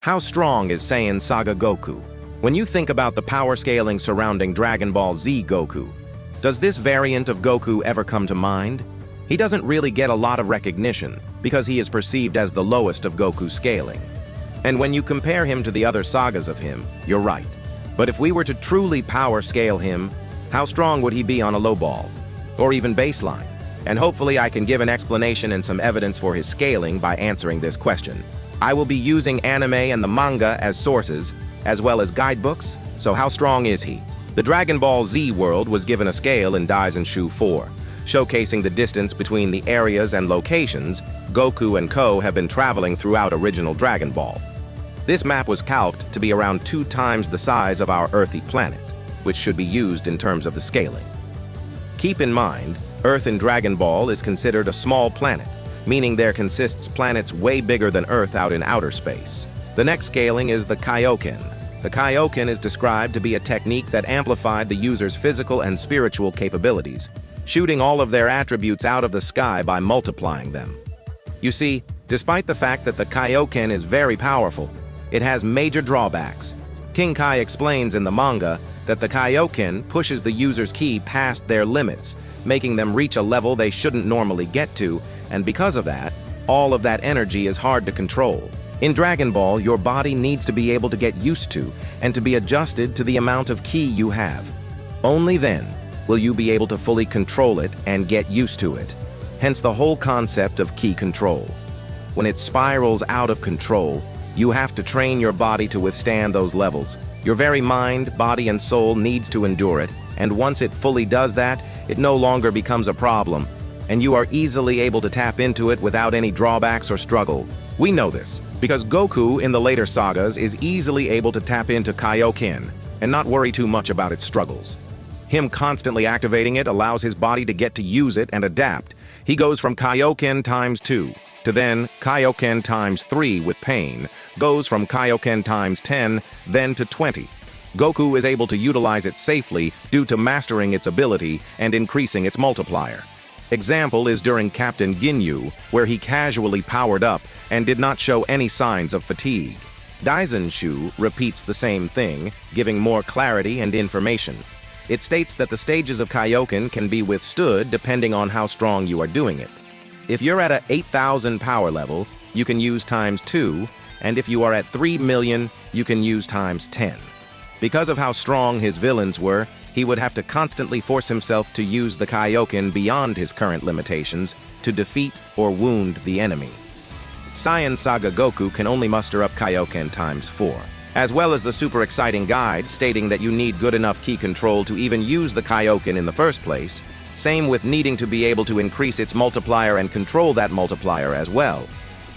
How strong is Saiyan Saga Goku? When you think about the power scaling surrounding Dragon Ball Z Goku, does this variant of Goku ever come to mind? He doesn't really get a lot of recognition because he is perceived as the lowest of Goku's scaling. And when you compare him to the other sagas of him, you're right. But if we were to truly power scale him, how strong would he be on a low ball? Or even baseline? And hopefully I can give an explanation and some evidence for his scaling by answering this question. I will be using anime and the manga as sources, as well as guidebooks, so how strong is he? The Dragon Ball Z world was given a scale in Daizenshu 4, showcasing the distance between the areas and locations Goku and Ko have been traveling throughout original Dragon Ball. This map was calced to be around 2 times the size of our earthy planet, which should be used in terms of the scaling. Keep in mind, Earth in Dragon Ball is considered a small planet, meaning there consists planets way bigger than Earth out in outer space. The next scaling is the Kaio-Ken. The Kaio-Ken is described to be a technique that amplified the user's physical and spiritual capabilities, shooting all of their attributes out of the sky by multiplying them. You see, despite the fact that the Kaio-Ken is very powerful, it has major drawbacks. King Kai explains in the manga that the Kaio-Ken pushes the user's ki past their limits, making them reach a level they shouldn't normally get to, and because of that, all of that energy is hard to control. In Dragon Ball, your body needs to be able to get used to and to be adjusted to the amount of ki you have. Only then will you be able to fully control it and get used to it. Hence the whole concept of ki control. When it spirals out of control, you have to train your body to withstand those levels. Your very mind, body, and soul needs to endure it, and once it fully does that, it no longer becomes a problem, and you are easily able to tap into it without any drawbacks or struggle. We know this because Goku in the later sagas is easily able to tap into Kaio-Ken and not worry too much about its struggles. Him constantly activating it allows his body to get to use it and adapt. He goes from Kaio-Ken times 2 to then Kaio-Ken times 3 with pain, goes from Kaio-Ken times 10, then to 20. Goku is able to utilize it safely due to mastering its ability and increasing its multiplier. Example is during Captain Ginyu, where he casually powered up and did not show any signs of fatigue. Daizenshu repeats the same thing, giving more clarity and information. It states that the stages of Kaio-Ken can be withstood depending on how strong you are doing it. If you're at a 8,000 power level, you can use times 2, and if you are at 3 million, you can use times 10. Because of how strong his villains were, he would have to constantly force himself to use the Kaio-Ken beyond his current limitations to defeat or wound the enemy. Saiyan Saga Goku can only muster up Kaio-Ken times 4, as well as the super exciting guide stating that you need good enough ki control to even use the Kaio-Ken in the first place. Same with needing to be able to increase its multiplier and control that multiplier as well.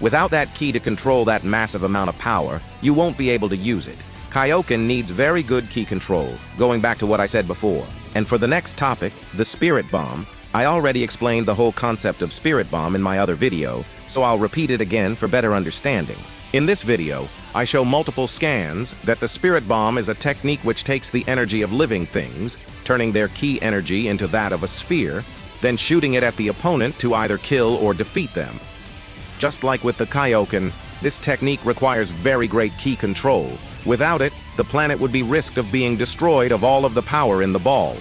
Without that ki to control that massive amount of power, you won't be able to use it. Kaio-Ken needs very good ki control, going back to what I said before. And for the next topic, the Spirit Bomb, I already explained the whole concept of Spirit Bomb in my other video, so I'll repeat it again for better understanding. In this video, I show multiple scans that the Spirit Bomb is a technique which takes the energy of living things, turning their ki energy into that of a sphere, then shooting it at the opponent to either kill or defeat them. Just like with the Kaio-Ken, this technique requires very great ki control. Without it, the planet would be risked of being destroyed of all of the power in the ball.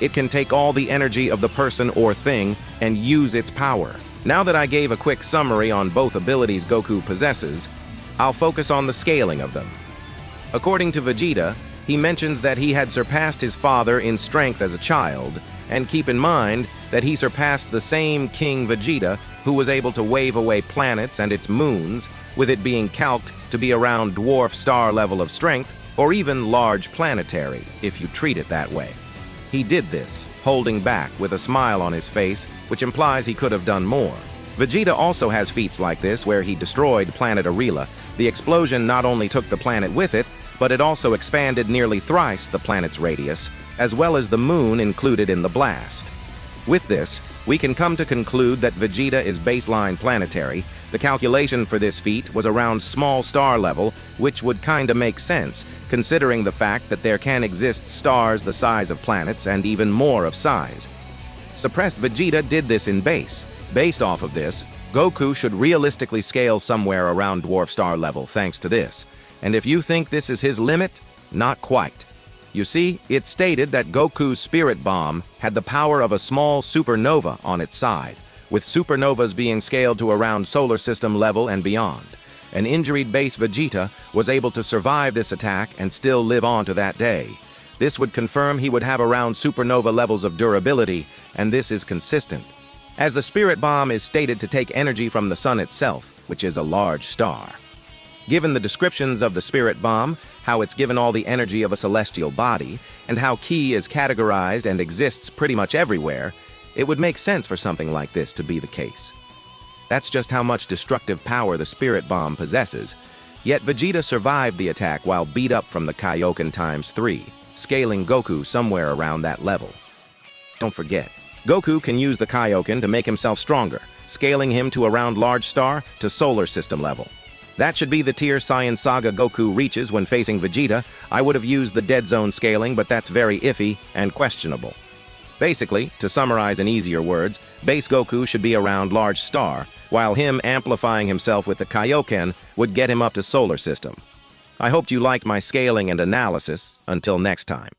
It can take all the energy of the person or thing and use its power. Now that I gave a quick summary on both abilities Goku possesses, I'll focus on the scaling of them. According to Vegeta, he mentions that he had surpassed his father in strength as a child, and keep in mind that he surpassed the same King Vegeta who was able to wave away planets and its moons, with it being calced to be around dwarf star level of strength, or even large planetary, if you treat it that way. He did this, holding back with a smile on his face, which implies he could have done more. Vegeta also has feats like this where he destroyed planet Arila. The explosion not only took the planet with it, but it also expanded nearly thrice the planet's radius, as well as the moon included in the blast. With this, we can come to conclude that Vegeta is baseline planetary. The calculation for this feat was around small star level, which would kinda make sense, considering the fact that there can exist stars the size of planets and even more of size. Suppressed Vegeta did this in base. Based off of this, Goku should realistically scale somewhere around dwarf star level thanks to this. And if you think this is his limit, not quite. You see, it's stated that Goku's spirit bomb had the power of a small supernova on its side, with supernovas being scaled to around solar system level and beyond. An injured base Vegeta was able to survive this attack and still live on to that day. This would confirm he would have around supernova levels of durability, and this is consistent, as the spirit bomb is stated to take energy from the sun itself, which is a large star. Given the descriptions of the spirit bomb, how it's given all the energy of a celestial body, and how Ki is categorized and exists pretty much everywhere, it would make sense for something like this to be the case. That's just how much destructive power the spirit bomb possesses. Yet Vegeta survived the attack while beat up from the Kaio-Ken ×3, scaling Goku somewhere around that level. Don't forget, Goku can use the Kaio-Ken to make himself stronger, scaling him to around large star to solar system level. That should be the tier Saiyan Saga Goku reaches when facing Vegeta. I would have used the dead zone scaling, but that's very iffy and questionable. Basically, to summarize in easier words, base Goku should be around large star, while him amplifying himself with the Kaio-Ken would get him up to solar system. I hoped you liked my scaling and analysis. Until next time.